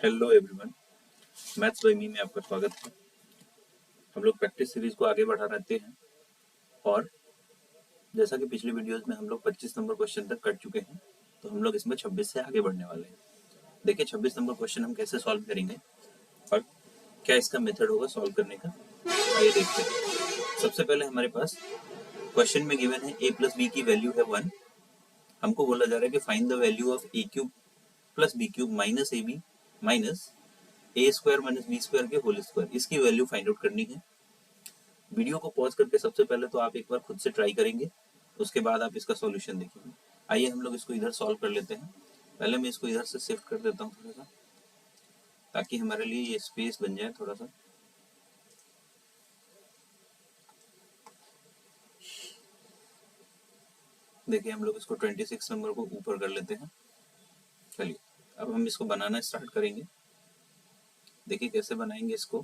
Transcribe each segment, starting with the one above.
Hello everyone, maths by मी में आपका स्वागत है। हम लोग प्रैक्टिस सीरीज को आगे बढ़ा रहते हैं और जैसा कि पिछली वीडियोस में हम लोग 25 नंबर क्वेश्चन तक कर चुके हैं, तो हम लोग इसमें 26 से आगे बढ़ने वाले हैं। देखिए 26 नंबर क्वेश्चन हम कैसे सॉल्व करेंगे और क्या इसका मेथड होगा सॉल्व करने का, आइए देखते हैं। सबसे पहले हमारे पास क्वेश्चन में गिवन है a प्लस बी की वैल्यू है 1। हमको बोला जा रहा है कि find the value of a cube plus b cube minus ab minus a square minus b square के होल स्क्वायर, इसकी वैल्यू फाइंड आउट करनी है। वीडियो को पॉज करके सबसे पहले तो आप एक बार खुद से ट्राई करेंगे, उसके बाद आप इसका सॉल्यूशन देखेंगे। आइए हम लोग इसको इधर सॉल्व कर लेते हैं। पहले मैं इसको इधर से शिफ्ट कर देता हूँ थोड़ा सा, ताकि हमारे लिए ये स्पेस बन जाए थोड़ा सा। देखिए हम लोग इसको 26 नंबर को ऊपर कर लेते हैं। चलिए अब हम इसको बनाना स्टार्ट करेंगे। देखिए कैसे बनाएंगे इसको।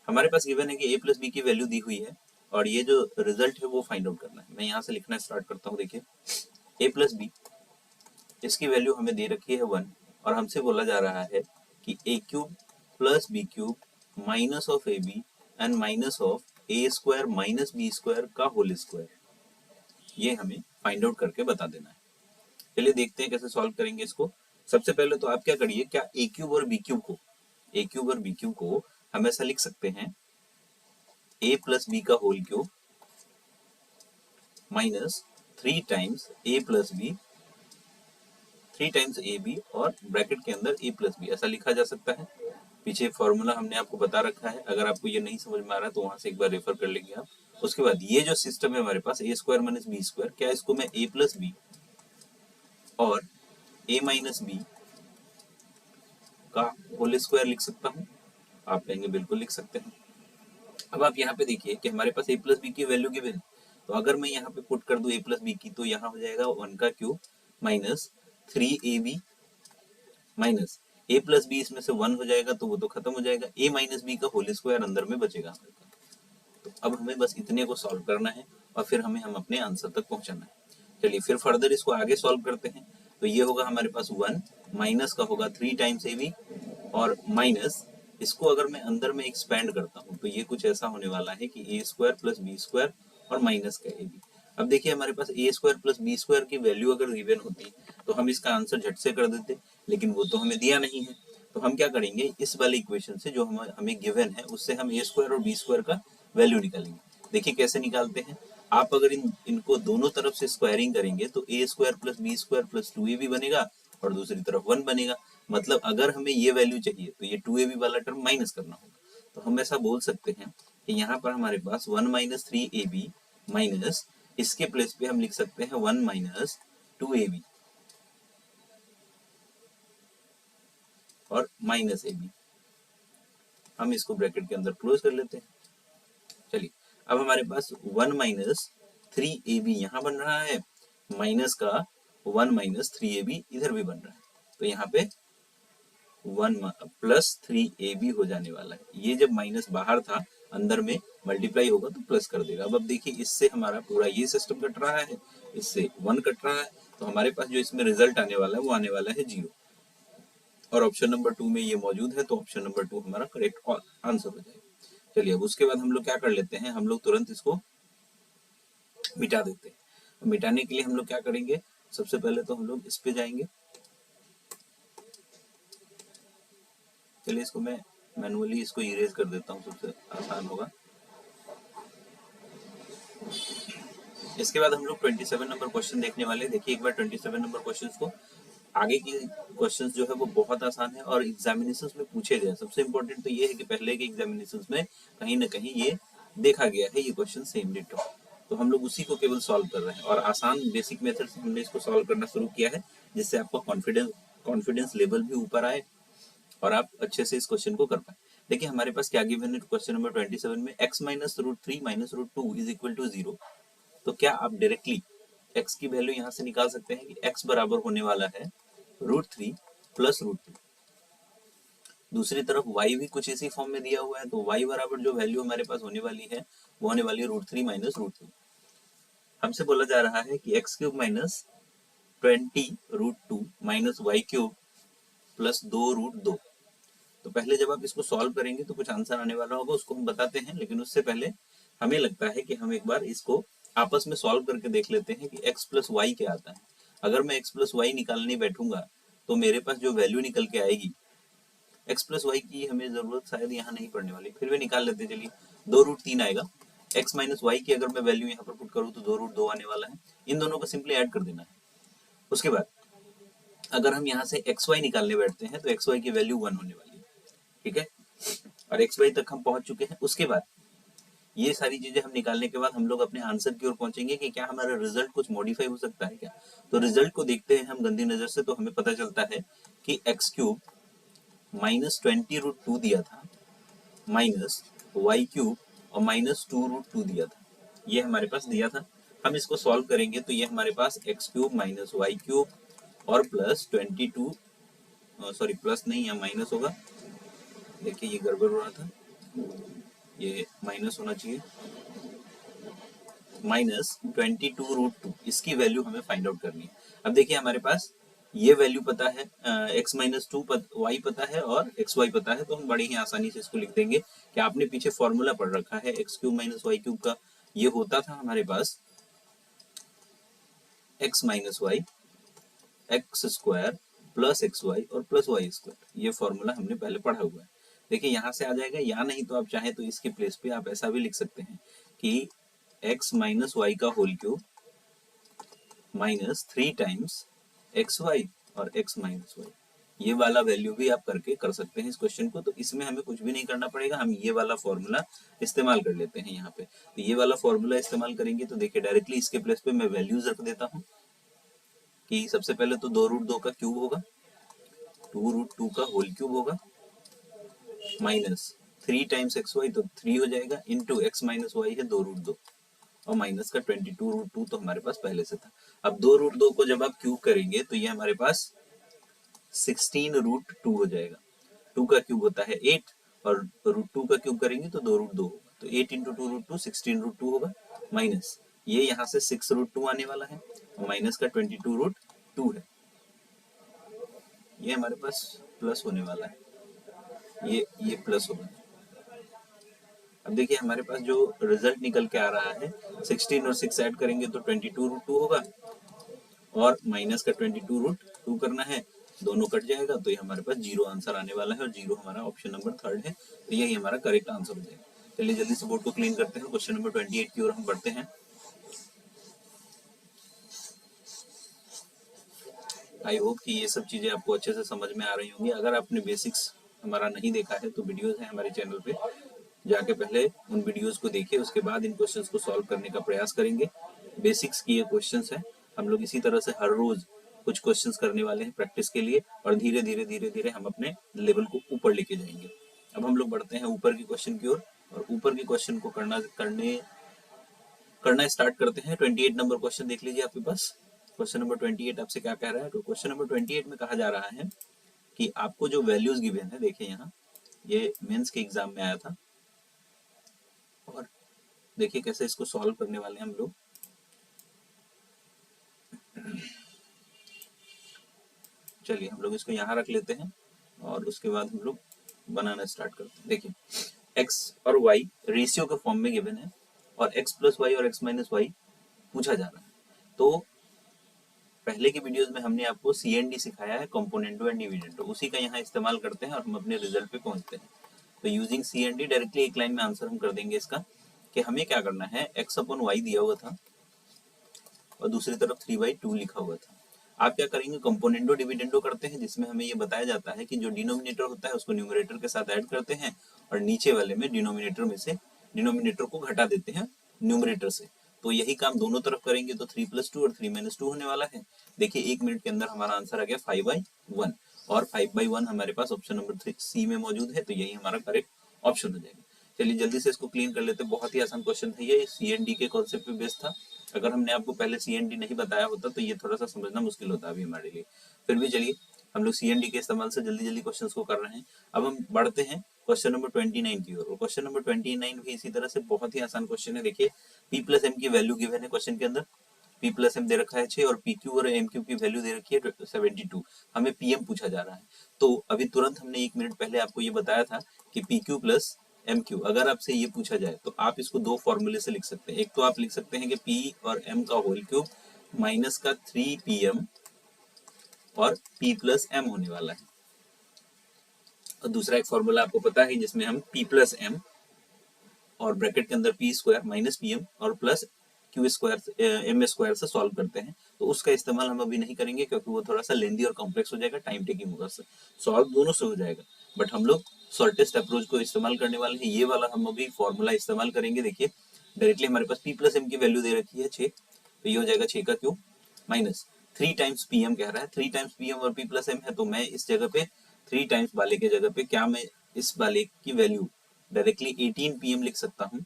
हमारे पास गिवन है कि a प्लस बी की वैल्यू दी हुई है और ये जो रिजल्ट है वो फाइंड आउट करना है। मैं यहाँ से लिखना स्टार्ट करता हूँ। देखिए a प्लस बी, इसकी वैल्यू हमें दे रखी है 1 और हमसे बोला जा रहा है कि a cube plus b cube minus of a b and minus of a square minus b square का होल स्क्वायर, ये हमें फाइंड आउट करके बता देना है। चलिए देखते हैं कैसे सॉल्व करेंगे इसको। सबसे पहले तो आप क्या करिए, क्या ए क्यूब और बी क्यूब को हम ऐसा लिख सकते हैं a प्लस बी का whole cube minus 3 times a plus b, 3 times a b और ब्रैकेट के अंदर a प्लस बी, ऐसा लिखा जा सकता है। पीछे फॉर्मूला हमने आपको बता रखा है, अगर आपको ये नहीं समझ में आ रहा है तो वहां से एक बार रेफर कर लेंगे आप। उसके बाद ये जो सिस्टम है हमारे पास a square minus b square, क्या इसको मैं a प्लस बी और a माइनस बी का होल स्क्वायर लिख सकता हूँ? आप कहेंगे बिल्कुल लिख सकते हैं। अब आप यहाँ पे देखिए कि हमारे पास a प्लस बी की वैल्यू गिवन है, तो अगर मैं यहाँ पे पुट कर दूं a प्लस बी की, तो यहाँ हो जाएगा 1 का cube minus 3ab minus a plus b, इसमें से 1 हो जाएगा तो वो तो खत्म हो जाएगा, a माइनस बी का होल स्क्वायर अंदर में बचेगा हमारे पास। तो अब हमें बस इतने को सॉल्व करना है और फिर हम अपने आंसर तक पहुंचाना है। चलिए फिर फर्दर इसको आगे सॉल्व करते हैं। तो ये होगा हमारे पास 1 माइनस का होगा 3 टाइम्स ए बी और माइनस इसको अगर मैं अंदर में एक्सपैंड करता हूँ तो ये कुछ ऐसा होने वाला है कि ए स्क्वायर प्लस बी स्क्वायर और माइनस का ए बी। अब देखिए हमारे पास ए स्क्वायर प्लस बी स्क्वायर की वैल्यू अगर गिवन होती तो हम इसका आंसर झट से कर देते, लेकिन वो तो हमें दिया नहीं है। तो हम क्या करेंगे, इस वाले इक्वेशन से जो हमें गिवन है उससे हम ए स्क्वायर और बी स्क्वायर का वैल्यू निकालेंगे। देखिए कैसे निकालते हैं। आप अगर इनको दोनों तरफ से स्क्वायरिंग करेंगे तो A square plus B square plus 2ab बनेगा और दूसरी तरफ 1 बनेगा। मतलब अगर हमें ये वैल्यू चाहिए तो ये 2ab वाला टर्म माइनस करना होगा। तो हम ऐसा बोल सकते हैं कि यहाँ पर हमारे पास 1 माइनस 3ab माइनस, इसके प्लेस पे हम लिख सकते हैं 1 माइनस 2ab और माइनस ab। हम इसको ब्रैकेट के अंदर क्लोज कर लेते हैं। चलिए अब हमारे पास 1 माइनस 3ab यहाँ बन रहा है, माइनस का 1 माइनस 3ab इधर भी बन रहा है, तो यहाँ पे 1 प्लस 3ab हो जाने वाला है। ये जब माइनस बाहर था अंदर में मल्टीप्लाई होगा तो प्लस कर देगा। अब देखिए इससे हमारा पूरा ये सिस्टम कट रहा है, इससे 1 कट रहा है, तो हमारे पास जो इसमें रिजल्ट आने वाला है वो आने वाला है 0 और ऑप्शन नंबर 2 में ये मौजूद है, तो ऑप्शन नंबर 2 हमारा करेक्ट आंसर हो जाएगा। चलिए अब उसके बाद हम लोग क्या कर लेते हैं, हम लोग तुरंत इसको मिटा देते हैं। मिटाने के लिए हम लोग क्या करेंगे, सबसे पहले तो हम लोग इस पे जाएंगे। चलिए इसको मैं मैनुअली इसको इरेज कर देता हूँ, सबसे आसान होगा। इसके बाद हम लोग 27 नंबर क्वेश्चन देखने वाले हैं। देखिए एक बार 27 नंबर क्वेश्चन को, आगे की क्वेश्चंस जो है वो बहुत आसान है और एग्जामिनेशंस में पूछे गए। सबसे इम्पोर्टेंट तो ये है कि पहले के एग्जामिनेशंस में कहीं ना कहीं ये देखा गया है, ये क्वेश्चन सेम डिटो, तो हम लोग उसी को केवल सॉल्व कर रहे हैं और आसान बेसिक मेथड से हमने इसको सॉल्व करना शुरू किया है, जिससे आपका कॉन्फिडेंस लेवल भी ऊपर आए और आप अच्छे से इस क्वेश्चन को कर पाए। देखिए हमारे पास क्या गिवन है क्वेश्चन नंबर 27 में, x minus root 3 minus root 2 is equal to 0। तो क्या आप डायरेक्टली x की वैल्यू यहाँ से निकाल सकते हैं कि x बराबर होने वाला है रूट 3 प्लस रूट 2। दूसरी तरफ y भी कुछ इसी फॉर्म में दिया हुआ है, तो y बराबर जो वैल्यू हमारे पास होने वाली है वो होने वाली है रूट 3 माइनस रूट 2। हमसे बोला जा रहा है कि x cube minus 20√2 minus Y cube plus 2√2। तो पहले जब आप इसको सॉल्व करेंगे तो कुछ आंसर आने वाला होगा, उसको हम बताते हैं, लेकिन उससे पहले हमें लगता है कि हम एक बार इसको आपस में सॉल्व करके देख लेते हैं कि x प्लस वाई क्या आता है। अगर मैं x प्लस वाई निकालने बैठूंगा तो मेरे पास जो वैल्यू निकल के आएगी, x प्लस वाई की हमें जरूरत शायद यहाँ नहीं पड़ने वाली, फिर भी निकाल लेते हैं। चलिए 2√3 आएगा, x माइनस वाई की अगर मैं वैल्यू यहाँ पर पुट करूँ तो 2√2 आने वाला है। इन दोनों को सिंपली ऐड कर देना है। उसके बाद अगर हम यहाँ से एक्स वाई निकालने बैठते हैं तो एक्स वाई की वैल्यू 1 होने वाली है, ठीक है, और एक्स वाई तक हम पहुंच चुके हैं। उसके बाद ये सारी चीजें हम निकालने के बाद हम लोग अपने आंसर की ओर पहुंचेंगे कि क्या हमारा रिजल्ट कुछ मॉडिफाई हो सकता है क्या। तो रिजल्ट को देखते हैं हम गंदी नजर से, तो हमें पता चलता है कि एक्स क्यूब माइनस 20√2 दिया था, माइनस वाई क्यूब और माइनस 2√2 दिया था, ये हमारे पास दिया था। हम इसको सॉल्व करेंगे तो ये हमारे पास X cube minus Y cube और प्लस 22, सॉरी प्लस नहीं है माइनस होगा, देखिए ये गड़बड़ हो रहा था, ये माइनस होना चाहिए, माइनस 22√2, इसकी वैल्यू हमें फाइंड आउट करनी है। अब देखिए हमारे पास ये वैल्यू पता है, x माइनस 2 वाई पता है और एक्स वाई पता है, तो हम बड़ी ही आसानी से इसको लिख देंगे कि आपने पीछे फॉर्मूला पढ़ रखा है x cube minus Y cube का। ये होता था हमारे पास x minus y x square plus x y और प्लस वाई स्क्वायर, ये फॉर्मूला हमने पहले पढ़ा हुआ है। देखिए यहाँ से आ जाएगा, या नहीं तो आप चाहें तो इसके प्लेस पे आप ऐसा भी लिख सकते हैं कि x माइनस वाई का whole cube minus 3 times x y और x माइनस वाई, ये वाला वैल्यू भी आप करके कर सकते हैं इस क्वेश्चन को। तो इसमें हमें कुछ भी नहीं करना पड़ेगा, हम ये वाला फॉर्मूला इस्तेमाल कर लेते हैं यहाँ पे। तो ये वाला फॉर्मूला इस्तेमाल करेंगे तो देखिए डायरेक्टली इसके प्लेस पे मैं वैल्यूज रख देता हूँ कि सबसे पहले तो 2√2 का क्यूब होगा, 2√2 का होल क्यूब होगा, माइनस 3 टाइम्स एक्स वाई तो 3 हो जाएगा, इंटू एक्स माइनस वाई है 2√2 और माइनस का 22√2 तो हमारे पास पहले से था। अब 2√2 को जब आप क्यूब करेंगे तो ये हमारे पास 16√2 हो जाएगा। 2 का क्यूब होता है 8 और √2 का क्यूब करेंगे तो 2√2 होगा, तो 8 इंटू 2√2 16√2 होगा, माइनस ये यहाँ से 6√2 आने वाला है, माइनस का 22√2 है, ये हमारे पास प्लस होने वाला है, ये प्लस होगा। अब देखिए हमारे पास जो रिजल्ट निकल के आ रहा है 16 और 6 ऐड करेंगे तो 22√2 होगा और माइनस का 22√2 करना है, दोनों कट जाएगा तो ये हमारे पास जीरो आंसर आने वाला है और जीरो हमारा ऑप्शन नंबर 3 है, तो यही हमारा करेक्ट आंसर हो जाएगा। चलिए जल्दी से बोर्ड को क्लीन करते हैं, क्वेश्चन नंबर 28 की ओर हम बढ़ते हैं। आई होप कि ये सब चीजें आपको अच्छे से समझ में आ रही होंगी। अगर आपने बेसिक्स हमारा नहीं देखा है तो वीडियोस है हमारे चैनल पे, जाके पहले उन वीडियोस को देखिए, उसके बाद इन क्वेश्चंस को सॉल्व करने का प्रयास करेंगे। बेसिक्स की ये क्वेश्चंस हैं, हम लोग इसी तरह से हर रोज कुछ क्वेश्चंस करने वाले हैं प्रैक्टिस के लिए और धीरे धीरे हम अपने लेवल को ऊपर लेके जाएंगे। अब हम लोग बढ़ते हैं ऊपर के क्वेश्चन की ओर और ऊपर के क्वेश्चन को करना स्टार्ट करते हैं। 28 नंबर क्वेश्चन देख लीजिए आपके पास। क्वेश्चन नंबर 28 आपसे क्या कह रहा है, तो क्वेश्चन नंबर 28 में कहा जा रहा है कि आपको जो वैल्यूज गिवन है, देखिए यहाँ ये मेंस के एग्जाम में आया था और देखिए कैसे इसको सॉल्व करने वाले हैं हम लोग। चलिए हम लोग इसको यहाँ रख लेते हैं और उसके बाद हम लोग बनाना स्टार्ट करते हैं। देखिए x और y रेशियो के फॉर्म में गिवन है और x प्लस वाई और x माइनस वाई पूछा जा रहा है। तो पहले की वीडियोस में हमने आपको CND सिखाया है, कंपोनेंटो एंड डिविडेंडो, उसी का यहाँ इस्तेमाल करते हैं और हम अपने रिजल्ट पे पहुंचते हैं। तो यूजिंग CND डायरेक्टली एक लाइन में आंसर हम कर देंगे इसका कि हमें क्या करना है, x अपॉन वाई दिया हुआ था और दूसरी तरफ 3/2 लिखा हुआ था। आप क्या करेंगे, कंपोनेंटो डिविडेंडो करते हैं, जिसमें हमें ये बताया जाता है कि जो डिनोमिनेटर होता है उसको न्यूमरेटर के साथ ऐड करते हैं और नीचे वाले में डिनोमिनेटर को घटा देते हैं न्यूमरेटर से। तो यही काम दोनों तरफ करेंगे तो 3 + 2 और 3 - 2 होने वाला है। देखिए 1 मिनट के अंदर हमारा आंसर आ गया 5/1 और 5/1 हमारे पास ऑप्शन नंबर C में मौजूद है, तो यही हमारा करेक्ट ऑप्शन हो जाएगा। चलिए जल्दी से इसको क्लीन कर लेते हैं, बहुत ही आसान क्वेश्चन था ये, CND के कॉन्सेप्ट पे बेस्ड था। अगर हमने आपको पहले CND नहीं बताया होता तो ये थोड़ा सा समझना मुश्किल होता अभी हमारे लिए, फिर भी चलिए हम लोग CND के इस्तेमाल से जल्दी जल्दी क्वेश्चंस को कर रहे हैं। अब हम बढ़ते हैं क्वेश्चन नंबर 29 की ओर। क्वेश्चन नंबर 29 भी इसी तरह से बहुत ही आसान क्वेश्चन है। देखिए P + M की वैल्यू गिवन है क्वेश्चन के अंदर पी प्लस एम दे रखा है 6 और पी क्यू और एम क्यू की वैल्यू दे रखी है 72। हमें पीएम पूछा जा रहा है। तो अभी तुरंत हमने 1 मिनट पहले आपको ये बताया था कि p q plus m q, अगर आपसे ये पूछा जाए तो आप इसको दो फॉर्मूले से लिख सकते हैं। एक तो आप लिख सकते हैं कि पी और एम का होल क्यूब माइनस का 3pm और p प्लस एम होने वाला है, और दूसरा एक फॉर्मूला आपको पता है जिसमें हम p प्लस एम और ब्रैकेट के अंदर P square minus P M और plus Q square M square से सॉल्व करते हैं। तो उसका इस्तेमाल हम अभी नहीं करेंगे क्योंकि वो थोड़ा सा लेंदी और कॉम्प्लेक्स हो जाएगा, टाइम टेकिंग होगा, सॉल्व दोनों से हो जाएगा, बट हम लोग शॉर्टेस्ट अप्रोच को इस्तेमाल करने वाले हैं। ये वाला हम अभी फॉर्मूला इस्तेमाल करेंगे। देखिए डायरेक्टली हमारे पास पी प्लस एम की वैल्यू दे रखी है 6, तो ये हो जाएगा 6 का cube minus 3 times p m कह रहा है, 3 टाइम्स पी एम और पी प्लस एम है, तो मैं इस जगह पे 3 टाइम्स वाले के जगह पे क्या मैं इस वाले की वैल्यू डायरेक्टली 18 पीएम लिख सकता हूँ।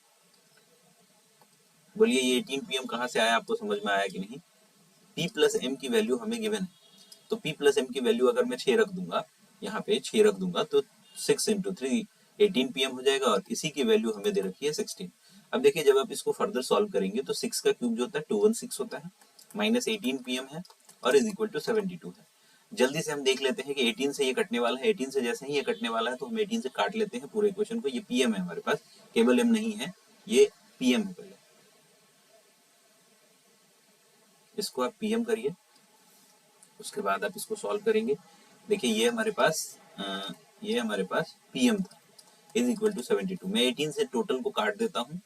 बोलिए ये 18 पीएम कहाँ से आया, आपको समझ में आया कि नहीं? P प्लस एम की वैल्यू हमें गिवन है, तो P प्लस एम की वैल्यू अगर मैं 6 रख दूंगा, यहाँ पे 6 रख दूंगा तो 6 इंटू 3 18 पीएम हो जाएगा, और इसी की वैल्यू हमें दे रखी है 16। अब देखिए जब आप इसको फर्दर सॉल्व करेंगे तो 6 का क्यूब जो होता है 216 होता है, माइनस 18 पीएम है और इज इक्वल टू 72 है। जल्दी से हम देख लेते हैं कि 18 से ये कटने वाला है, 18 से जैसे ही ये कटने वाला है तो हम 18 से काट लेते हैं पूरे इक्वेशन को। ये पीएम है हमारे पास, केवल एम नहीं है, ये पीएम है। पहले इसको आप पीएम करिए, उसके बाद आप इसको सॉल्व करेंगे। देखिए ये हमारे पास पीएम था इज इक्वल टू 72। मैं 18 से टोटल को काट देता हूँ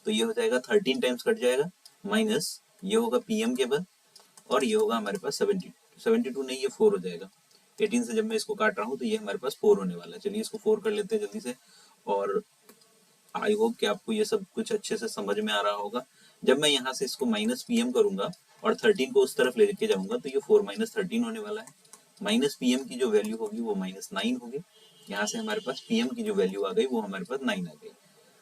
तो ये हो जाएगा 13 टाइम्स कट जाएगा, माइनस ये होगा पीएम के बाद और ये होगा हमारे पास 72 नहीं, ये 4 हो जाएगा। 18 से जब मैं इसको काट रहा हूँ तो ये हमारे पास 4 होने वाला है। चलिए इसको 4 कर लेते हैं जल्दी से, और आई होप कि आपको ये सब कुछ अच्छे से समझ में आ रहा होगा। जब मैं यहाँ से इसको माइनस पीएम करूंगा और 13 को उस तरफ लेके जाऊंगा तो ये 4 माइनस 13 होने वाला है। माइनस पीएम की जो वैल्यू होगी वो माइनस 9 होगी। यहाँ से हमारे पास पीएम की जो वैल्यू आ गई वो हमारे पास 9 आ गई।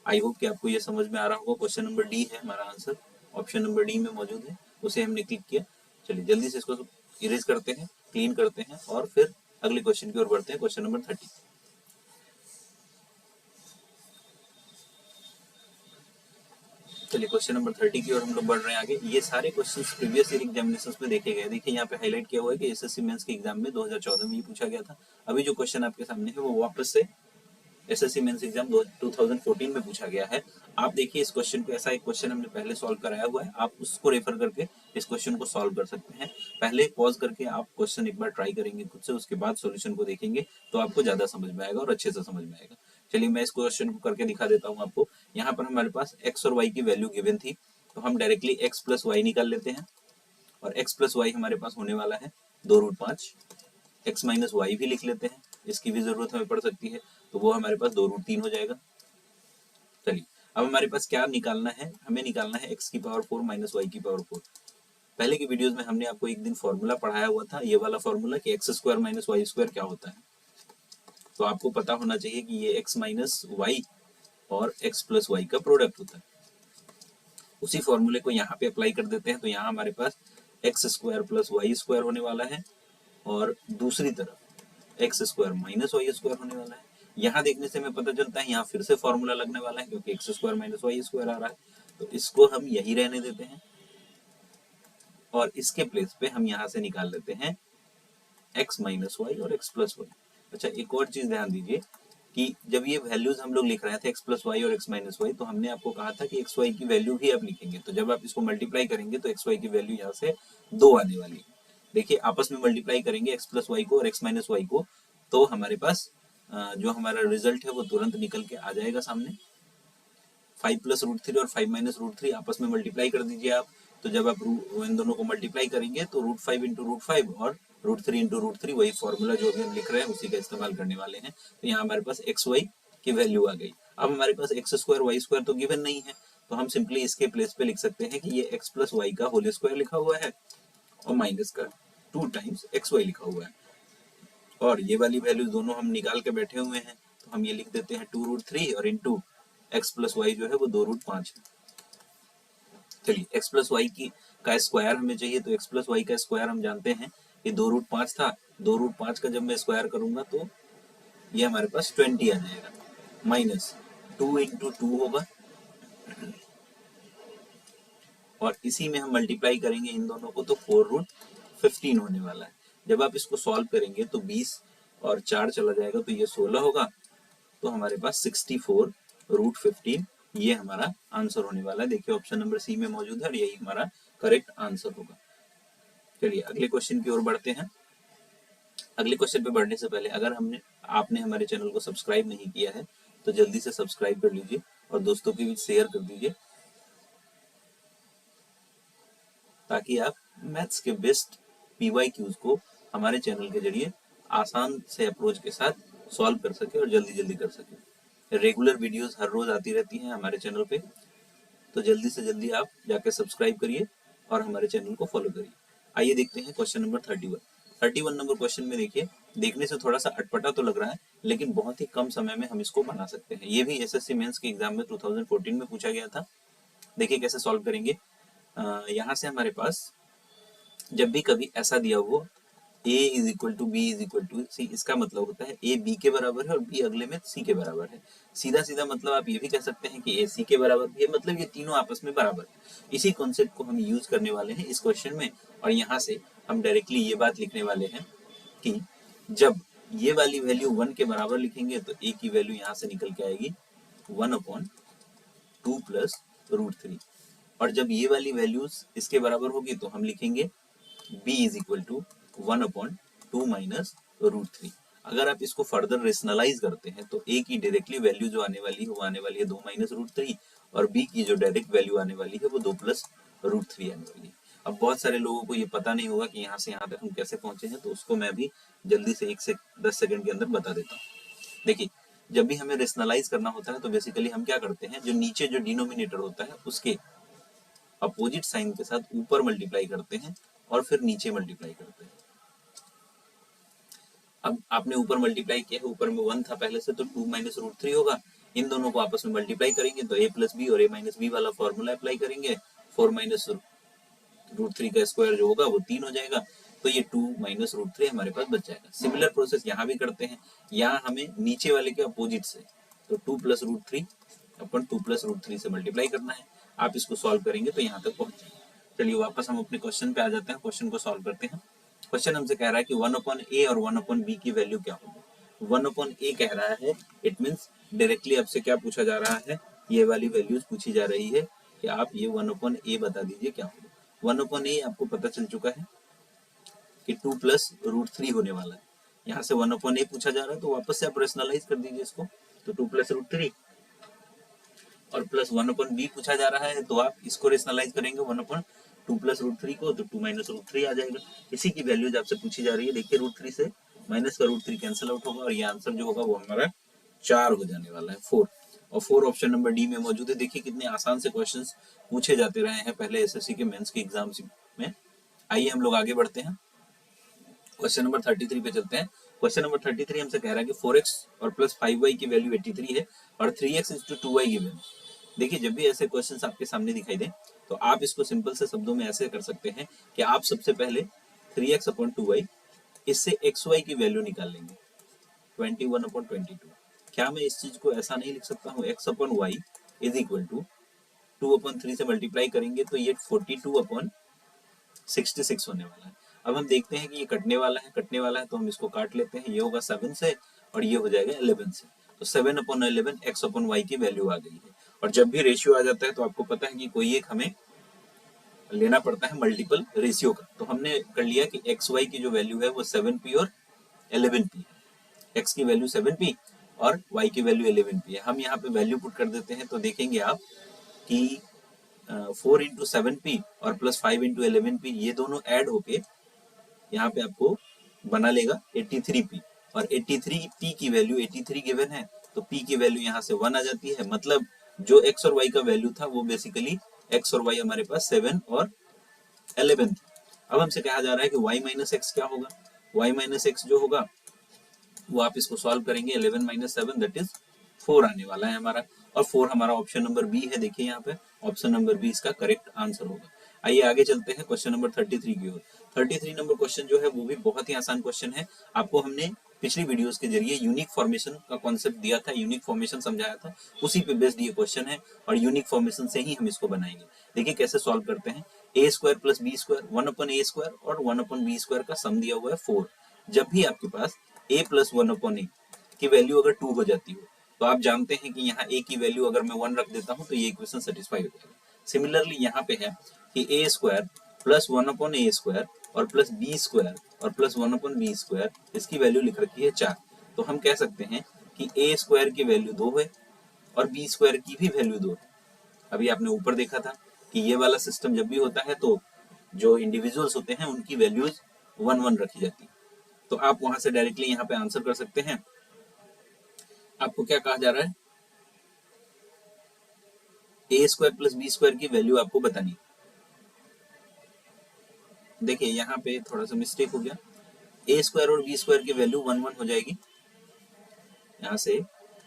आई होप कि आपको ये समझ में आ रहा होगा। क्वेश्चन नंबर डी है हमारा आंसर, ऑप्शन नंबर डी में मौजूद है, उसे हमने क्लिक किया। चलिए जल्दी से इसको इरेज करते हैं, क्लीन करते हैं और फिर अगले क्वेश्चन की ओर बढ़ते हैं, क्वेश्चन नंबर 30। चलिए क्वेश्चन नंबर 30 की ओर हम लोग बढ़ रहे हैं आगे। ये सारे क्वेश्चंस प्रीवियस ईयर एग्जामिनेशंस में देखे गए। देखिए यहाँ पे हाईलाइट किया हुआ है कि एसएससी मेंस के एग्जाम में 2014 में ये पूछा गया था। अभी जो क्वेश्चन आपके सामने है वो वापस से एसएससी मेंस एग्जाम 2014 में पूछा गया है। आप देखिए इस क्वेश्चन को, ऐसा एक क्वेश्चन हमने पहले सॉल्व कराया हुआ है, आप उसको रेफर करके इस क्वेश्चन को सॉल्व कर सकते हैं। पहले पॉज करके आप क्वेश्चन एक बार ट्राई करेंगे खुद से, उसके बाद सॉल्यूशन को देखेंगे तो आपको ज्यादा समझ में आएगा और अच्छे से समझ में आएगा। चलिए मैं इस क्वेश्चन को करके दिखा देता हूँ आपको। यहाँ पर हमारे पास एक्स और वाई की वैल्यू गिवन थी, तो हम डायरेक्टली एक्स प्लस वाई निकाल लेते हैं, और एक्स प्लस वाई हमारे पास होने वाला है 2√5। एक्स माइनस वाई भी लिख लेते हैं, इसकी भी जरूरत हमें पड़ सकती है, तो वो हमारे पास 2√3 हो जाएगा। चलिए अब हमारे पास क्या निकालना है, हमें निकालना है एक्स की पावर 4 माइनस वाई की पावर 4। पहले की वीडियोस में हमने आपको एक दिन फॉर्मूला पढ़ाया हुआ था, ये वाला फॉर्मूला कि x square minus Y square क्या होता है। तो आपको पता होना चाहिए कि ये एक्स माइनस वाई और एक्स प्लस वाई का प्रोडक्ट होता है। उसी फॉर्मूले को यहाँ पे अप्लाई कर देते हैं, तो यहाँ हमारे पास X square plus Y square होने वाला है, और दूसरी तरफ X square minus Y square होने वाला है। यहाँ देखने से हमें पता चलता है यहाँ फिर से फॉर्मूला लगने वाला है क्योंकि X square minus Y square आ रहा है, तो इसको हम यही रहने देते हैं और इसके प्लेस पे हम यहाँ से निकाल लेते हैं एक्स माइनस वाई और एक्स प्लस वाई। अच्छा एक और चीज ध्यान दीजिए कि जब ये वैल्यूज हम लोग लिख रहे थे एक्स प्लस वाई और एक्स माइनस वाई, तो हमने आपको कहा था कि एक्स वाई की वैल्यू भी आप लिखेंगे, तो जब आप इसको मल्टीप्लाई करेंगे तो एक्स वाई की वैल्यू यहाँ से 2 आने वाली है। देखिए आपस में मल्टीप्लाई करेंगे एक्स प्लस वाई को और एक्स माइनस वाई को, तो हमारे पास जो हमारा रिजल्ट है वो तुरंत निकल के आ जाएगा सामने। 5 प्लस रूट 3 और 5 माइनस रूट 3 आपस में मल्टीप्लाई कर दीजिए आप, तो जब आप इन दोनों को मल्टीप्लाई करेंगे तो √5 इंटू √5 और √3 इंटू √3, वही फॉर्मूला जो अभी हम लिख रहे हैं उसी का इस्तेमाल करने वाले हैं। तो यहाँ हमारे पास एक्स वाई की वैल्यू आ गई। अब हमारे पास एक्स स्क्वायर वाई स्क्वायर तो गिवन नहीं है, तो हम सिंपली इसके प्लेस पे लिख सकते हैं कि ये एक्स प्लस वाई का होल स्क्वायर लिखा हुआ है और माइनस का 2 टाइम्स एक्स वाई लिखा हुआ है, और ये वाली वैल्यू दोनों हम निकाल के बैठे हुए हैं, तो हम ये लिख देते हैं 2√3 और इंटू एक्स प्लस वाई जो है वो 2√5 है। चलिए एक्स प्लस वाई की का स्क्वायर हमें चाहिए, तो एक्स प्लस वाई का स्क्वायर हम जानते हैं कि 2√5 था। 2√5 का जब मैं स्क्वायर करूंगा तो ये हमारे पास 20 आ जाएगा, माइनस 2 इंटू 2 होगा और इसी में हम मल्टीप्लाई करेंगे इन दोनों को, तो 4√15 होने वाला है। जब आप इसको सॉल्व करेंगे तो 20 और 4 चला जाएगा तो ये 16 होगा, तो हमारे पास 64√15 ये हमारा आंसर होने वाला है। देखिए ऑप्शन नंबर सी में मौजूद है और यही हमारा करेक्ट आंसर होगा। चलिए अगले क्वेश्चन की ओर बढ़ते हैं। अगले क्वेश्चन पे बढ़ने से पहले अगर आपने हमारे चैनल को सब्सक्राइब नहीं किया है तो जल्दी से सब्सक्राइब कर लीजिए और दोस्तों के बीच शेयर कर दीजिए, ताकि आप मैथ्स के बेस्ट PYQs को हमारे चैनल के जरिए आसान से अप्रोच के साथ सॉल्व कर सके और जल्दी जल्दी कर सके। रेगुलर वीडियोस हर रोज आती रहती हैं हमारे चैनल पे, तो जल्दी से जल्दी आप जाके सब्सक्राइब करिए और हमारे चैनल को फॉलो करिए। आइए देखते हैं क्वेश्चन नंबर 31 नंबर क्वेश्चन में। देखिए देखने से थोड़ा सा अटपटा तो लग रहा है, लेकिन बहुत ही कम समय में हम इसको बना सकते हैं। ये भी SSC मेंस के एग्जाम में 2014 में पूछा गया था। देखिए कैसे सॉल्व करेंगे। यहाँ से हमारे पास जब भी कभी ऐसा दिया हो A is equal to B is equal to C, इसका मतलब होता है A B के बराबर है और B अगले में C के बराबर है। सीधा सीधा मतलब आप ये भी कह सकते हैं कि A C के बराबर भी है, मतलब ये तीनों आपस में बराबर है। इसी कॉन्सेप्ट को हम यूज करने वाले हैं इस क्वेश्चन में, और यहाँ से हम डायरेक्टली ये बात लिखने वाले हैं कि जब ये वाली वैल्यू 1 के बराबर लिखेंगे तो A की वैल्यू यहाँ से निकल के आएगी 1/2 प्लस √3, और जब ये वाली वैल्यूज इसके बराबर होगी तो हम लिखेंगे b is equal to 1/2 minus √3। अगर आप इसको फर्दर रेशनलाइज करते हैं तो a की डायरेक्टली वैल्यू जो आने वाली है वो आने वाली है 2 माइनस √3, और b की जो डायरेक्ट वैल्यू आने वाली है वो 2 प्लस √3 आने वाली है। अब बहुत सारे लोगों को ये पता नहीं होगा कि यहाँ से यहाँ तक हम कैसे पहुंचे हैं, तो उसको मैं अभी जल्दी से 1 से 10 सेकंड के अंदर बता देता हूँ। देखिए जब भी हमें रेशनलाइज करना होता है तो बेसिकली हम क्या करते हैं, जो नीचे जो डिनोमिनेटर होता है उसके अपोजिट साइन के साथ ऊपर मल्टीप्लाई करते हैं और फिर नीचे मल्टीप्लाई करते हैं। अब आपने ऊपर मल्टीप्लाई किया है, ऊपर में 1 था पहले से, तो 2 माइनस √3 होगा। इन दोनों को आपस में मल्टीप्लाई करेंगे तो a प्लस बी और a माइनस बी वाला फॉर्मूला अप्लाई करेंगे। 4 माइनस √3 का स्क्वायर जो होगा वो 3 हो जाएगा, तो ये 2 माइनस √3 हमारे पास बच जाएगा। सिमिलर प्रोसेस यहाँ भी करते हैं, यहाँ हमें नीचे वाले के अपोजिट से, तो 2 प्लस √3 अपन 2 प्लस √3 से मल्टीप्लाई करना है। आप इसको सॉल्व करेंगे तो यहाँ तक पहुंच जाएंगे। चलिए वापस हम अपने क्वेश्चन पे आ जाते हैं, क्वेश्चन को सॉल्व करते हैं। क्वेश्चन हमसे कह रहा है कि 1/a और 1/b की वैल्यू क्या होगी। 1/a कह रहा है, इट मीन्स डायरेक्टली आपसे क्या पूछा जा रहा है, ये वाली वैल्यूज पूछी जा रही है कि आप ये 1/a बता दीजिए क्या होगा। 1/a आपको पता चल चुका है कि 2 प्लस √3 होने वाला है। यहाँ से 1/a पूछा जा रहा है तो वापस से आप रेशनलाइज कर दीजिए इसको, तो 2 प्लस √3 और प्लस 1/b पूछा जा रहा है तो आप इसको रेशनलाइज करेंगे 1/2 प्लस √3 को, तो 2 माइनस √3 आ जाएगा। इसी की वैल्यूज आपसे पूछी जा रही है। देखिए √3 से माइनस का √3 कैंसिल आउट होगा और ये आंसर जो होगा वो हमारा 4 हो जाने वाला है, 4। और 4 ऑप्शन नंबर डी में मौजूद है। देखिए कितने आसान से क्वेश्चंस पूछे जाते रहे हैं पहले एसएससी के मेंस के एग्जाम्स में। आइए हम लोग आगे बढ़ते हैं, क्वेश्चन नंबर 33 पे चलते हैं। क्वेश्चन नंबर 33 हमसे कह रहा है कि 4x और प्लस 5y की वैल्यू 83 है और 3x is to 2y given. देखिए जब भी ऐसे क्वेश्चंस आपके सामने दिखाई दें तो आप इसको सिंपल से शब्दों में ऐसे कर सकते हैं कि आप सबसे पहले 3x/2y इससे xy की वैल्यू निकाल लेंगे 21/22। क्या मैं इस चीज को ऐसा नहीं लिख सकता हूँ, x/y इज इक्वल टू 2/3 से मल्टीप्लाई करेंगे तो ये 42/66 होने वाला है। अब हम देखते हैं कि ये कटने वाला है तो हम इसको काट लेते हैं। ये होगा 7 से और ये हो जाएगा 11 से, तो 7/11 x/y की वैल्यू आ गई है। और जब भी रेशियो आ जाता है तो आपको पता है कि कोई एक हमें लेना पड़ता है मल्टीपल रेशियो का। तो हमने कर लिया कि xy की जो वैल्यू है वो 7p और 11p है। x की वैल्यू 7p और y की वैल्यू 11p है। हम यहाँ पे वैल्यू पुट कर देते हैं तो देखेंगे आप कि 4 इंटू 7p और प्लस 5 इंटू 11p ये दोनों ऐड होके यहाँ पे आपको बना लेगा 83p, और 83p की वैल्यू 83 गिवन है तो p की वैल्यू यहाँ से 1 आ जाती है। मतलब जो x और y का वैल्यू था वो बेसिकली x और y हमारे पास 7 और 11 था। अब हमसे कहा जा रहा है कि y माइनस एक्स क्या होगा। y माइनस एक्स जो होगा वो आप इसको सॉल्व करेंगे 11 माइनस 7 दैट इज 4 आने वाला है हमारा, और 4 हमारा ऑप्शन नंबर बी है। देखिए यहाँ पे ऑप्शन नंबर बी इसका करेक्ट आंसर होगा। आइए आगे चलते हैं क्वेश्चन नंबर 33 की ओर। 33 नंबर क्वेश्चन जो है वो भी बहुत ही आसान क्वेश्चन है। आपको हमने पिछली वीडियोस के जरिए यूनिक फॉर्मेशन का कॉन्सेप्ट दिया था, यूनिक फॉर्मेशन समझाया था, उसी पे बेस्ड ये क्वेश्चन है और यूनिक फॉर्मेशन से ही हम इसको बनाएंगे। देखिए कैसे सॉल्व करते हैं। A square plus B square, 1/a² और 1/b² का सम दिया हुआ है 4। जब भी आपके पास a प्लस 1/a की वैल्यू अगर 2 हो जाती हो तो आप जानते हैं कि यहाँ a की वैल्यू अगर मैं 1 रख देता हूँ तो ये इक्वेशन सेटिस्फाई हो जाएगा। सिमिलरली यहाँ पे है कि a² प्लस 1/a² और प्लस b² और प्लस 1/b², इसकी वैल्यू लिख रखी है 4। तो हम कह सकते हैं कि a² की वैल्यू 2 है और b² की भी वैल्यू 2 है। अभी आपने ऊपर देखा था कि ये वाला सिस्टम जब भी होता है तो जो इंडिविजुअल्स होते हैं उनकी वैल्यूज 1 1 रखी जाती है। तो आप वहां से डायरेक्टली यहाँ पे आंसर कर सकते हैं। आपको क्या कहा जा रहा है, a² प्लस b² की वैल्यू आपको बतानी है। देखिए यहाँ पे थोड़ा सा मिस्टेक हो गया, a² और b² की वैल्यू 1 1 हो जाएगी। यहाँ से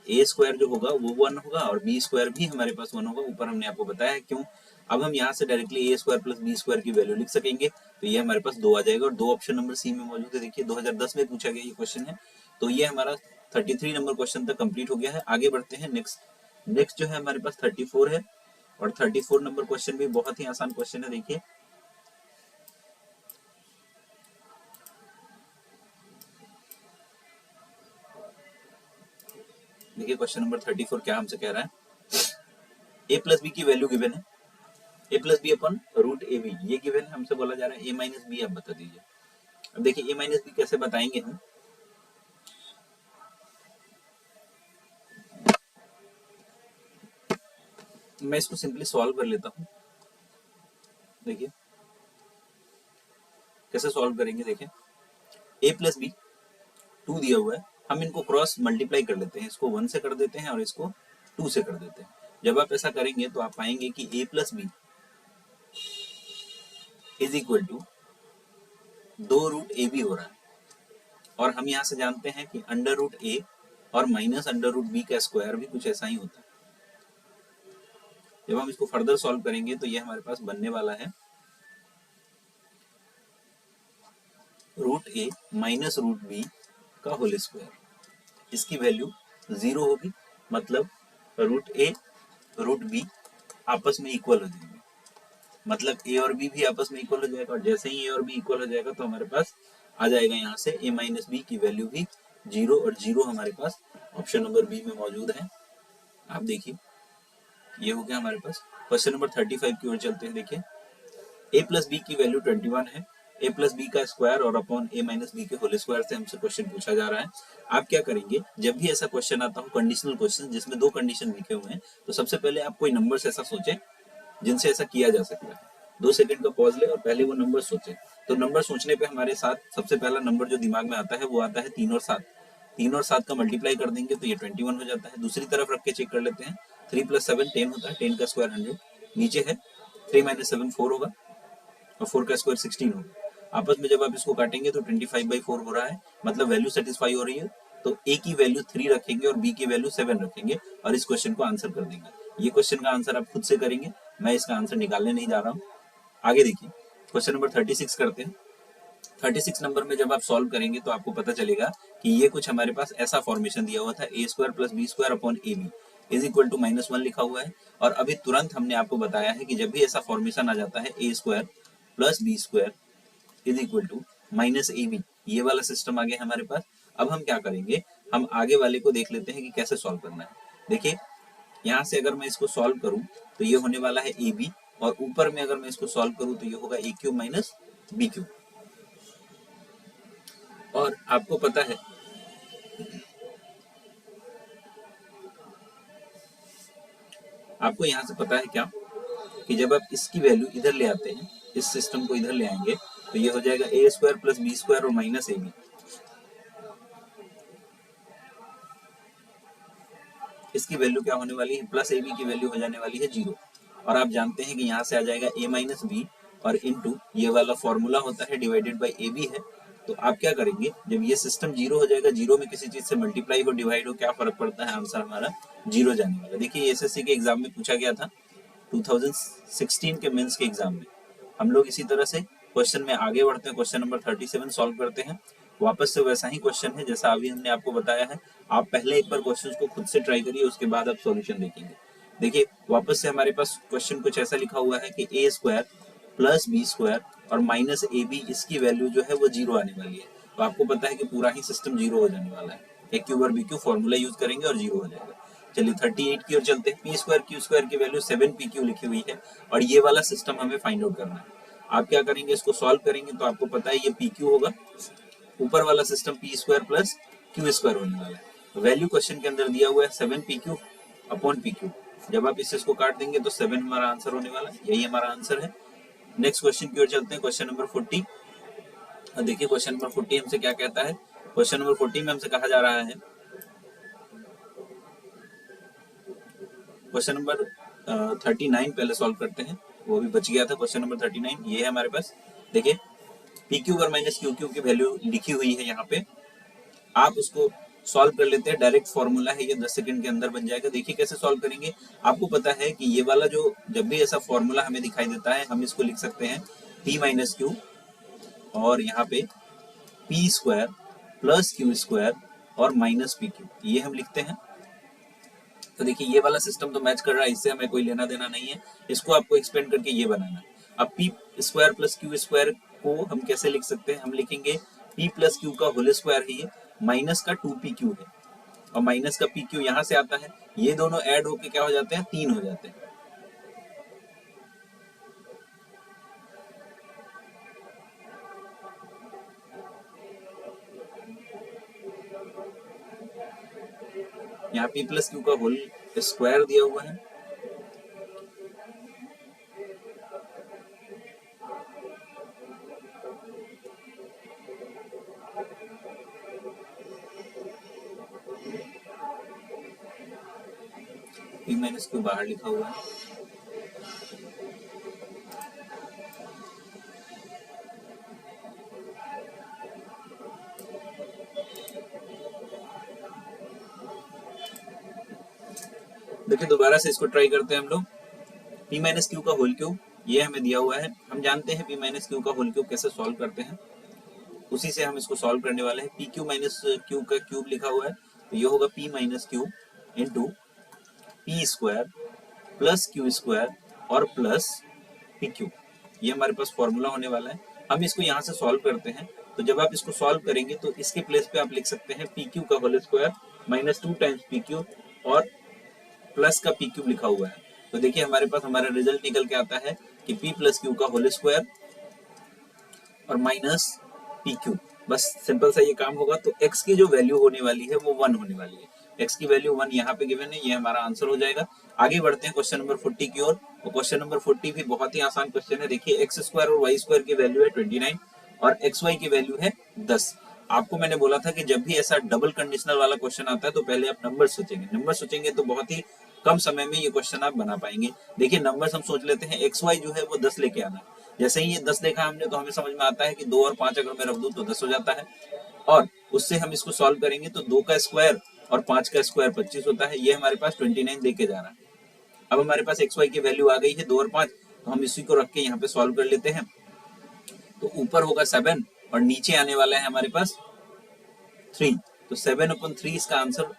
a² जो होगा वो 1 होगा और b² भी हमारे पास 1 होगा। ऊपर हमने आपको बताया है क्यों। अब हम यहाँ से डायरेक्टली a² प्लस b² की वैल्यू लिख सकेंगे, तो ये हमारे पास 2 आ जाएगा और 2 ऑप्शन नंबर सी में मौजूद है। देखिए 2010 में पूछा गया ये क्वेश्चन है। तो ये हमारा 33 नंबर क्वेश्चन तक कंप्लीट हो गया है। आगे बढ़ते हैं। नेक्स्ट जो है हमारे पास 34 है और 34 नंबर क्वेश्चन भी बहुत ही आसान क्वेश्चन है। देखिए क्वेश्चन नंबर 34 क्या हमसे कह रहा है, a प्लस बी की वैल्यू गिवन है, a plus b upon root a b, ये गिवन है। हमसे बोला जा रहा है a माइनस बी आप बता दीजिए। अब देखिए a माइनस बी कैसे बताएंगे हम। मैं इसको सिंपली सॉल्व कर लेता हूं। देखिए कैसे सॉल्व करेंगे। देखिए a प्लस बी 2 दिया हुआ है, हम इनको क्रॉस मल्टीप्लाई कर लेते हैं। इसको 1 से कर देते हैं और इसको 2 से कर देते हैं। जब आप ऐसा करेंगे तो आप पाएंगे कि a plus b is equal to 2 root a b हो रहा है। और हम यहाँ से जानते हैं कि अंडर रूट ए और माइनस अंडर रूट बी का स्क्वायर भी कुछ ऐसा ही होता है। जब हम इसको फर्दर सॉल्व करेंगे तो ये हमारे पास बनने वाला है रूट ए माइनस रूट बी का होल स्क्वायर। इसकी वैल्यू 0 होगी, मतलब रूट ए रूट बी आपस में इक्वल हो जाएंगे। मतलब ए और बी भी आपस में इक्वल हो जाएगा और जैसे ही ए और बी इक्वल हो जाएगा तो हमारे पास आ जाएगा यहाँ से ए माइनस बी की वैल्यू भी 0 और 0 हमारे पास ऑप्शन नंबर बी में मौजूद है। आप देखिए ये हो गया हमारे पास। क्वेश्चन नंबर 35 की ओर चलते हैं। देखिए a प्लस बी की वैल्यू 21 है, a प्लस बी का स्क्वायर और अपॉन a माइनस बी के होल स्क्वायर से हमसे क्वेश्चन पूछा जा रहा है। आप क्या करेंगे, जब भी ऐसा क्वेश्चन आता हो कंडीशनल क्वेश्चन जिसमें 2 कंडीशन लिखे हुए हैं, तो सबसे पहले आप कोई नंबर्स ऐसा सोचें जिनसे ऐसा किया जा सकता है। 2 सेकंड का पॉज ले और पहले वो नंबर सोचें। तो नंबर सोचने पे हमारे साथ सबसे पहला नंबर जो दिमाग में आता है वो आता है 3 और 7। 3 और 7 का मल्टीप्लाई कर देंगे तो ये 21 हो जाता है। दूसरी तरफ रख के चेक कर लेते हैं। 3 प्लस 7 10 होता है, 10 का स्क्वायर 100। नीचे है 3 माइनस 7 4 होगा और 4 का स्क्वायर 16 होगा। आपस में जब आप इसको काटेंगे तो 25/4 हो रहा है, मतलब वैल्यू सेटिस्फाई हो रही है। तो ए की वैल्यू 3 रखेंगे और बी की वैल्यू 7 रखेंगे और इस क्वेश्चन को आंसर कर देंगे। ये क्वेश्चन का आंसर आप खुद से करेंगे, मैं इसका आंसर निकालने नहीं जा रहा हूँ। आगे देखिए क्वेश्चन नंबर 36 करते हैं। 36 नंबर में जब आप सॉल्व करेंगे तो आपको पता चलेगा कि ये कुछ हमारे पास ऐसा फॉर्मेशन दिया हुआ था, a² plus b² upon a b is equal to -1 लिखा हुआ है। और अभी तुरंत हमने आपको बताया है कि जब भी ऐसा फॉर्मेशन आ जाता है a² plus b² is equal to -ab, ये वाला सिस्टम आ गया हमारे पास। अब हम क्या करेंगे, हम आगे वाले को देख लेते हैं कि कैसे सॉल्व करना है। देखिए यहाँ से अगर मैं इसको सॉल्व करूं तो ये होने वाला है ए बी, और ऊपर में अगर मैं इसको सॉल्व करूं तो ये होगा ए क्यूब माइनस बी क्यूब। और आपको पता है आपको यहाँ से पता है क्या कि जब आप इसकी वैल्यू इधर ले आते हैं, इस सिस्टम को इधर ले आएंगे तो ये हो जाएगा a² प्लस b² और माइनस ab। इसकी वैल्यू क्या होने वाली है, प्लस ab की वैल्यू हो जाने वाली है 0। और आप जानते हैं कि यहाँ से आ जाएगा a माइनस बी और इनटू ये वाला फॉर्मूला होता है डिवाइडेड बाई ए बी है। तो आप क्या करेंगे, जब ये सिस्टम 0 हो जाएगा, 0 में किसी चीज से मल्टीप्लाई हो डिवाइड हो क्या फर्क पड़ता है, आंसर हमारा 0 जाने वाला। देखिए एसएससी के एग्जाम में पूछा गया था, 2016 के मेंस के एग्जाम में। हम लोग इसी तरह से क्वेश्चन में आगे बढ़ते हैं। क्वेश्चन नंबर 37 सॉल्व करते हैं। वापस से वैसा ही क्वेश्चन है जैसा अभी हमने आपको बताया है। आप पहले एक बार क्वेश्चन को खुद से ट्राई करिए, उसके बाद आप सॉल्यूशन देखेंगे। देखिए वापस से हमारे पास क्वेश्चन कुछ ऐसा लिखा हुआ है कि ए स्क्वायर प्लस बी स्क्वायर और माइनस ए बी, इसकी वैल्यू जो है वो 0 आने वाली है। तो आपको पता है कि पूरा ही सिस्टम 0 हो जाने वाला है। ए क्यू और बी क्यू फॉर्मूला यूज करेंगे और 0 हो जाएगा। चलिए 38 की ओर चलते हैं। पी स्क्वायर क्यू स्क्वायर की वैल्यू 7 पी क्यू लिखी हुई है और ये वाला सिस्टम हमें फाइंड आउट करना है। आप क्या करेंगे, इसको सॉल्व करेंगे तो आपको पता है ये पी क्यू होगा, ऊपर वाला system P square plus Q square होने वाला है। वैल्यू क्वेश्चन के अंदर दिया हुआ है 7 P Q upon P Q. जब आप इसको काट देंगे तो 7 हमारा आंसर होने वाला है, यही हमारा आंसर है। नेक्स्ट क्वेश्चन की ओर चलते हैं, क्वेश्चन नंबर 40। देखिए क्वेश्चन नंबर 40 हमसे क्या कहता है। क्वेश्चन नंबर 40 में हमसे कहा जा रहा है, क्वेश्चन नंबर 39 पहले सॉल्व करते हैं, वो भी बच गया था। क्वेश्चन नंबर 39 ये है हमारे पास। देखिए पी क्यू और माइनस क्यू क्यू की वैल्यू लिखी हुई है यहाँ पे, आप उसको सॉल्व कर लेते हैं। डायरेक्ट फॉर्मूला है ये, 10 सेकंड के अंदर बन जाएगा। देखिए कैसे सॉल्व करेंगे। आपको पता है कि ये वाला जो जब भी ऐसा फॉर्मूला हमें दिखाई देता है, हम इसको लिख सकते हैं पी माइनस क्यू और यहाँ पे P square plus Q square और माइनस पी क्यू, ये हम लिखते हैं। तो देखिए ये वाला सिस्टम तो मैच कर रहा है, इससे हमें कोई लेना देना नहीं है। इसको आपको एक्सपेंड करके ये बनाना है। अब P square plus Q square को हम कैसे लिख सकते हैं, हम लिखेंगे पी प्लस क्यू का होल स्क्वायर है ये, माइनस का 2 पी क्यू है और माइनस का पी क्यू यहाँ से आता है। ये दोनों ऐड होके क्या हो जाते हैं, 3 हो जाते हैं। यहाँ पी प्लस क्यू का होल स्क्वायर दिया हुआ है, पी माइनस क्यू बाहर लिखा हुआ है। देखिए दोबारा से इसको ट्राई करते हैं हम लोग। पी माइनस क्यू का होल क्यूब ये हमें दिया हुआ है, हम जानते हैं पी माइनस क्यू का होल क्यूब कैसे सॉल्व करते हैं, उसी से हम इसको सॉल्व करने वाले हैं। पी क्यू माइनस क्यू का क्यूब लिखा हुआ है, तो ये होगा P minus Q into P square plus Q square और प्लस पी क्यू, ये हमारे पास फॉर्मूला होने वाला है। हम इसको यहाँ से सॉल्व करते हैं, तो जब आप इसको सॉल्व करेंगे तो इसके प्लेस पे आप लिख सकते हैं पी क्यू का whole square minus 2 times p q और प्लस का पी क्यूब लिखा हुआ है। तो देखिए हमारे पास हमारा रिजल्ट निकल के आता है कि पी प्लस क्यू का होल स्क्वायर और माइनस पी क्यू। बस सिंपल सा ये काम होगा। तो x की जो वैल्यू होने वाली है वो 1 होने वाली है। x की वैल्यू 1 यहाँ पे गिवन है, ये हमारा आंसर हो जाएगा। आगे बढ़ते हैं क्वेश्चन नंबर 40 की ओर। तो क्वेश्चन नंबर 40 भी बहुत ही आसान क्वेश्चन है। देखिए एक्स स्क्वायर और वाई स्क्वायर की वैल्यू है 29 और एक्स वाई की वैल्यू है 10। आपको मैंने बोला था कि जब भी ऐसा डबल कंडीशनल वाला क्वेश्चन आता है तो पहले आप नंबर सोचेंगे, नंबर सोचेंगे तो बहुत ही कम समय में ये क्वेश्चन आप बना पाएंगे। देखिए नंबर्स हम सोच लेते हैं, एक्स वाई जो है वो 10 लेके आना है। जैसे ही ये 10 देखा हमने तो हमें समझ में आता है कि 2 और 5 अगर मैं रख दूं तो 10 हो जाता है। और उससे हम इसको सॉल्व करेंगे तो 2 का स्क्वायर और 5 का स्क्वायर 25 होता है। ये हमारे पास 29 देके जा रहा है। अब हमारे पास एक्स वाई की वैल्यू आ गई है 2 और 5, तो हम इसी को रख के यहाँ पे सॉल्व कर लेते हैं। तो ऊपर होगा 7 और नीचे आने वाला है हमारे पास 3, तो 7/3 इसका आंसर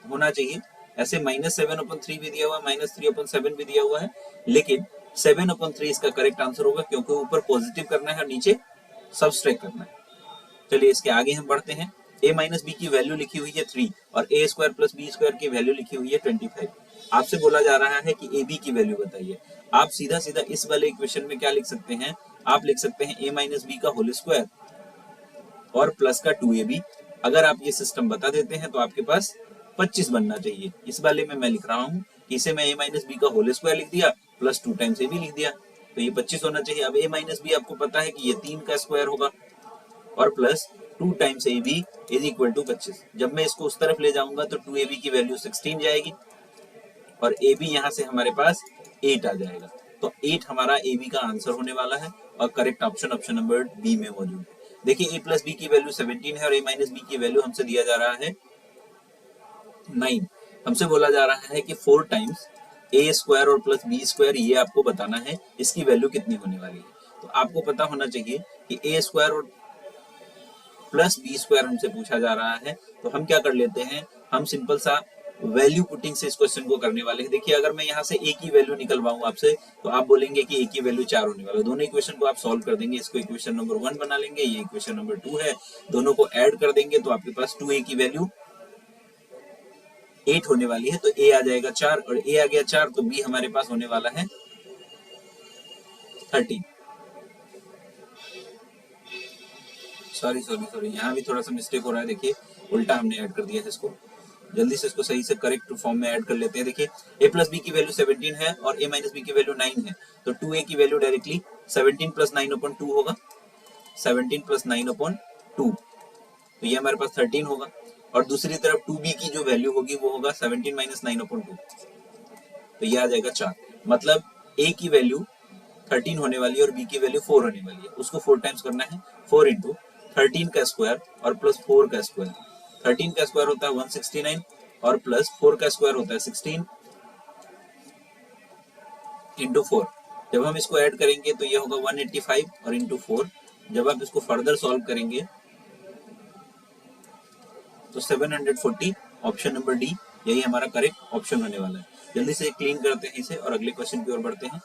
होना चाहिए। ऐसे -7/3 भी दिया हुआ है, -3/7 भी दिया हुआ है, लेकिन 7/3 इसका करेक्ट आंसर होगा क्योंकि ऊपर पॉजिटिव करना है और नीचे सबट्रैक्ट करना है। चलिए इसके आगे हम बढ़ते हैं। a माइनस बी की वैल्यू लिखी हुई है 3 और a square plus B square की वैल्यू लिखी हुई है 25। आपसे बोला जा रहा है कि ए बी की वैल्यू बताइए। आप सीधा सीधा इस वाले इक्वेशन में क्या लिख सकते हैं, आप लिख सकते हैं a माइनस बी का होल स्क्वायर और प्लस का 2ab। अगर आप ये सिस्टम बता देते हैं तो आपके पास 25 बनना चाहिए। इस वाले में मैं लिख रहा हूँ कि इसे मैं a माइनस बी का होल स्क्वायर लिख दिया प्लस 2 टाइम्स ए बी लिख दिया, तो ये 25 होना चाहिए। अब a माइनस बी आपको पता है कि ये 3 का स्क्वायर होगा और plus 2 times a b is equal to 25। जब मैं इसको उस तरफ ले जाऊंगा तो 2ab की वैल्यू 16 जाएगी और ए बी यहाँ से हमारे पास 8 आ जाएगा। तो 8 हमारा ए बी का आंसर होने वाला है और करेक्ट ऑप्शन नंबर बी में मौजूद है। देखिए a प्लस बी की वैल्यू 17 है और a माइनस बी की वैल्यू हमसे दिया जा रहा है 9। हमसे बोला जा रहा है कि 4 टाइम्स a स्क्वायर और प्लस बी स्क्वायर, ये आपको बताना है इसकी वैल्यू कितनी होने वाली है। तो आपको पता होना चाहिए कि a स्क्वायर और प्लस बी स्क्वायर हमसे पूछा जा रहा है, तो हम क्या कर लेते हैं, हम सिंपल सा वैल्यू पुटिंग से इस क्वेश्चन को करने वाले हैं। देखिए अगर मैं यहाँ से ए की वैल्यू निकलवाऊं आपसे, तो आप बोलेंगे कि ए की वैल्यू 4 होने वाला है। दोनों इक्वेशन को आप सॉल्व कर देंगे, इसको इक्वेशन नंबर 1 बना लेंगे, ये इक्वेशन नंबर 2 है, दोनों को ऐड कर देंगे तो आपके पास 2a की वैल्यू 8 होने वाली है, तो a आ जाएगा 4 और a आ गया 4, तो b हमारे पास होने वाला है 30। सॉरी यहाँ भी थोड़ा सा मिस्टेक हो रहा है, देखिए उल्टा हमने ऐड कर दिया है इसको, जल्दी से इसको सही से करेक्ट फॉर्म में ऐड कर लेते हैं। देखिए a प्लस बी की वैल्यू 17 है और a माइनस बी की वैल्यू 9 है, तो 2a की वैल्यू डायरेक्टली 17 प्लस 9/2 होगा, 17 प्लस 9/2, तो ये हमारे पास 13 होगा। और दूसरी तरफ 2b की जो वैल्यू होगी वो होगा 17 माइनस 9/2, तो ये आ जाएगा 4। मतलब a की वैल्यू 13 होने वाली है और b की वैल्यू 4 होने वाली है, उसको 4 टाइम्स करना है, 4 इंटू 13 का स्क्वायर और प्लस 4 का स्क्वायर। 13 का स्क्वायर होता है 169 और प्लस 4 का स्क्वायर होता है 16 इंटू 4। जब हम इसको ऐड करेंगे तो ये होगा 185 और इंटू 4। जब आप इसको फर्दर सॉल्व करेंगे तो 740, ऑप्शन नंबर डी यही हमारा करेक्ट ऑप्शन होने वाला है। जल्दी से क्लीन करते हैं इसे और अगले क्वेश्चन की ओर बढ़ते हैं।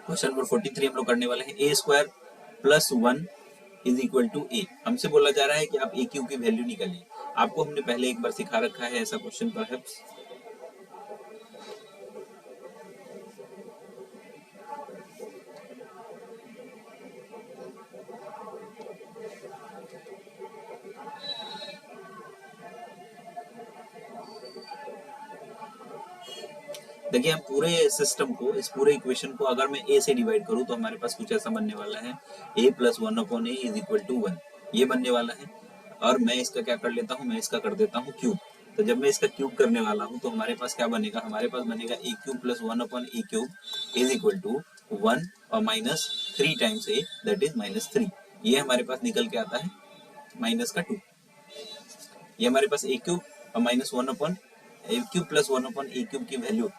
क्वेश्चन नंबर 43 हम लोग करने वाले हैं। A square plus 1 is equal to A. हमसे बोला जा रहा है कि आप ए क्यू की वैल्यू निकालिए। आपको हमने पहले एक बार सिखा रखा है ऐसा क्वेश्चन परहैप्स। देखिए हम पूरे सिस्टम को, इस पूरे इक्वेशन को अगर मैं a से डिवाइड करूं तो हमारे पास कुछ ऐसा बनने वाला है, a plus 1/a is equal to 1, ये बनने वाला है। और मैं इसका क्या कर लेता हूं, मैं इसका कर देता हूं क्यूब। तो जब मैं इसका क्यूब करने वाला हूं तो हमारे पास क्या बनेगा, हमारे पास बनेगा a cube plus 1/a cube is equal to 1 और minus 3 times a, that is -3। ये हमारे पास निकल के आता है माइनस का 2। ये हमारे पास a क्यूब और minus 1/a cube plus 1/a cube की वैल्यू